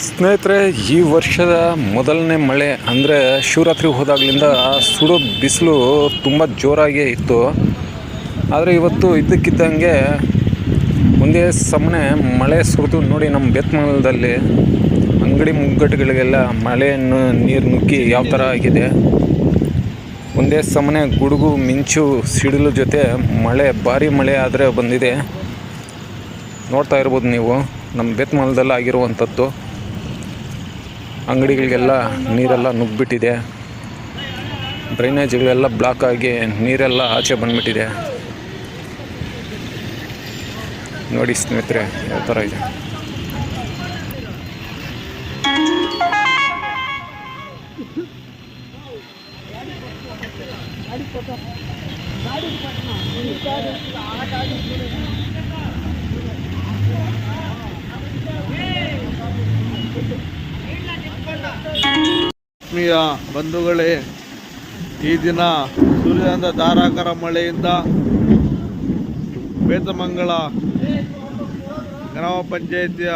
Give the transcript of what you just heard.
ಸ್ನೇಹಿತರೆ, ಈ ವರ್ಷದ ಮೊದಲನೇ ಮಳೆ ಅಂದರೆ ಶಿವರಾತ್ರಿಗೆ ಹೋದಾಗಲಿಂದ ಸುಡೋ ಬಿಸಿಲು ತುಂಬ ಜೋರಾಗೇ ಇತ್ತು. ಆದರೆ ಇವತ್ತು ಇದ್ದಕ್ಕಿದ್ದಂಗೆ ಒಂದೇ ಸಮನೆ ಮಳೆ ಸುರಿದು ನೋಡಿ. ನಮ್ಮ ಬೇತ್ಮಂಗಲದಲ್ಲಿ ಅಂಗಡಿ ಮುಗ್ಗಟ್ಟುಗಳಿಗೆಲ್ಲ ಮಳೆಯನ್ನು ನೀರು ನುಗ್ಗಿ ಯಾವ ಥರ ಆಗಿದೆ. ಒಂದೇ ಸಮನೆ ಗುಡುಗು ಮಿಂಚು ಸಿಡಿಲು ಜೊತೆ ಮಳೆ, ಭಾರಿ ಮಳೆ ಆದರೆ ಬಂದಿದೆ. ನೋಡ್ತಾ ಇರ್ಬೋದು ನೀವು ನಮ್ಮ ಬೇತ್ಮಂಗಲದಲ್ಲಿ ಆಗಿರುವಂಥದ್ದು. ಅಂಗಡಿಗಳಿಗೆಲ್ಲ ನೀರೆಲ್ಲ ನುಗ್ಗಿಬಿಟ್ಟಿದೆ. ಡ್ರೈನೇಜ್ಗಳೆಲ್ಲ ಬ್ಲಾಕ್ ಆಗಿ ನೀರೆಲ್ಲ ಆಚೆ ಬಂದುಬಿಟ್ಟಿದೆ. ನೋಡಿ ಸ್ನೇಹಿತರೆ ಯಾವ ಥರ ಇದೆ. ಆತ್ಮೀಯ ಬಂಧುಗಳೇ, ಈ ದಿನ ಸುರಿದ ಧಾರಾಕಾರ ಮಳೆಯಿಂದ ಬೇತಮಂಗಲ ಗ್ರಾಮ ಪಂಚಾಯಿತಿಯ